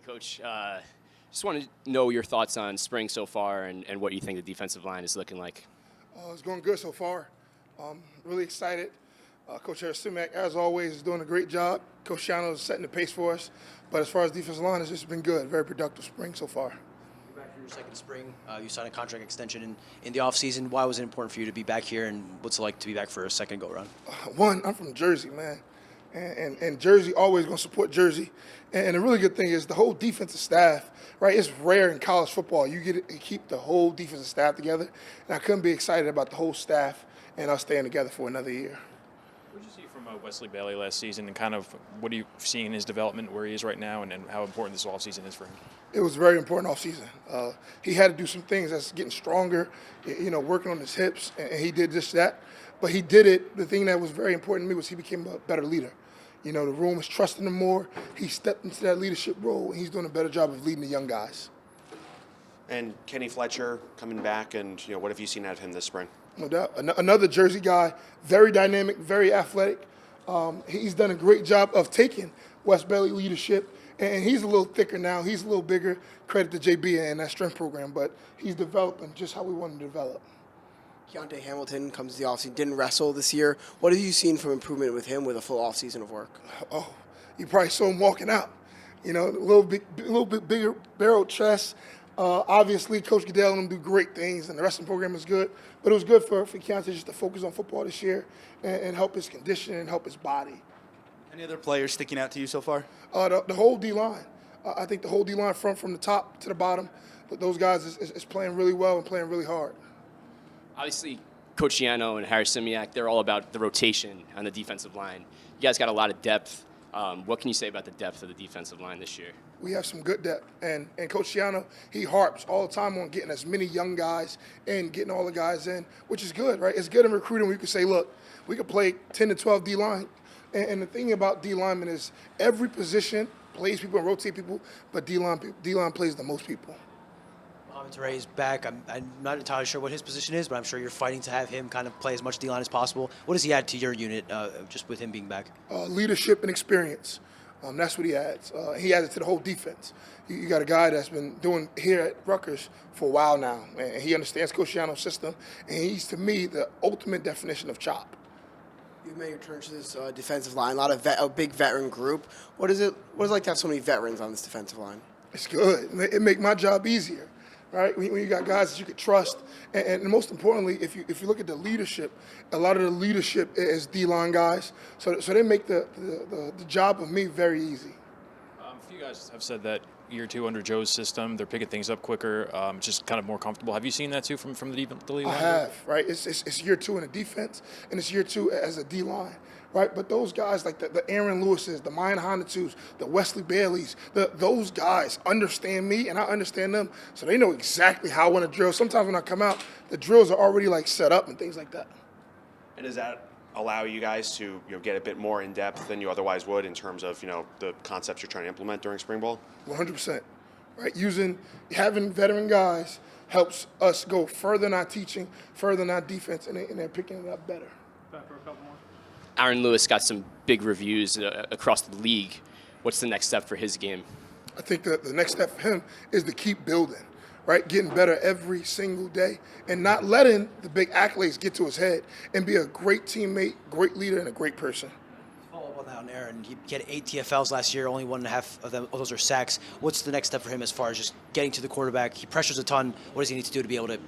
Coach. Just want to know your thoughts on spring so far and what you think the defensive line is looking like. It's going good so far. Really excited. Coach Harris-Simak, as always, is doing a great job. Coach Shiano is setting the pace for us. But as far as defensive line, it's just been good. Very productive spring so far. You're back for your second spring. You signed a contract extension in the offseason. Why was it important for you to be back here, and what's it like to be back for a second go-around? One, I'm from Jersey, man. And Jersey always going to support Jersey. And the really good thing is the whole defensive staff, right? It's rare in college football. You get to keep the whole defensive staff together. And I couldn't be excited about the whole staff and us staying together for another year. What did you see from Wesley Bailey last season, and kind of what are you seeing in his development, where he is right now, and how important this offseason is for him? It was a very important offseason. He had to do some things that's getting stronger, working on his hips, and he did just that. But he did it. The thing that was very important to me was he became a better leader. The room is trusting him more. He stepped into that leadership role, and he's doing a better job of leading the young guys. And Kenny Fletcher coming back, and what have you seen out of him this spring? No doubt. Another Jersey guy, very dynamic, very athletic. He's done a great job of taking West Bailey leadership, and he's a little thicker now. He's a little bigger. Credit to JB and that strength program, but he's developing just how we want him to develop. Keontae Hamilton comes to the offseason, didn't wrestle this year. What have you seen from improvement with him with a full offseason of work? Oh, you probably saw him walking out. A little bit bigger barrel chest. Obviously, Coach Goodell and them do great things, and the wrestling program is good. But it was good for Keontae just to focus on football this year and help his condition and help his body. Any other players sticking out to you so far? The whole D-line. I think the whole D-line from the top to the bottom, those guys is playing really well and playing really hard. Obviously, Coach Shiano and Harris-Simak, they're all about the rotation on the defensive line. You guys got a lot of depth. What can you say about the depth of the defensive line this year? We have some good depth, and Coach Shiano, he harps all the time on getting as many young guys and getting all the guys in, which is good, right? It's good in recruiting where you can say, look, we could play 10 to 12 D-line, and the thing about D-linemen is every position plays people and rotate people, but D-line plays the most people. Mohamed Toure is back. I'm not entirely sure what his position is, but I'm sure you're fighting to have him kind of play as much D-line as possible. What does he add to your unit just with him being back? Leadership and experience. That's what he adds. He adds it to the whole defense. You got a guy that's been doing here at Rutgers for a while now, and he understands Coach Shiano's system, and he's, to me, the ultimate definition of chop. You've made your turn to this defensive line, a big veteran group. What is it like to have so many veterans on this defensive line? It's good. It make my job easier. Right, when you got guys that you could trust, and most importantly, if you look at the leadership, a lot of the leadership is D-line guys, so they make the job of me very easy. A few guys have said that year two under Joe's system, they're picking things up quicker, just kind of more comfortable. Have you seen that too from the league? I have, right? It's year two in the defense, and it's year two as a D-line. Right, but those guys like the Aaron Lewises, the Mayan Honatus, the Wesley Baileys, those guys understand me and I understand them, so they know exactly how I want to drill. Sometimes when I come out, the drills are already set up and things like that. And does that allow you guys to get a bit more in depth than you otherwise would in terms of the concepts you're trying to implement during spring ball? 100%. Right, having veteran guys helps us go further in our teaching, further in our defense, and they're picking it up better. Back for a couple more. Aaron Lewis got some big reviews across the league. What's the next step for his game? I think that the next step for him is to keep building, right? Getting better every single day and not letting the big accolades get to his head and be a great teammate, great leader, and a great person. Follow up on that, Aaron. He had 8 TFLs last year. Only 1.5 of those are sacks. What's the next step for him as far as just getting to the quarterback? He pressures a ton. What does he need to do to be able to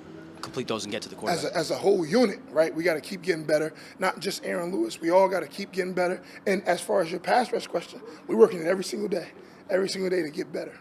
complete those and get to the quarterback? As a whole unit, right? We got to keep getting better. Not just Aaron Lewis. We all got to keep getting better. And as far as your pass rush question, we're working it every single day to get better.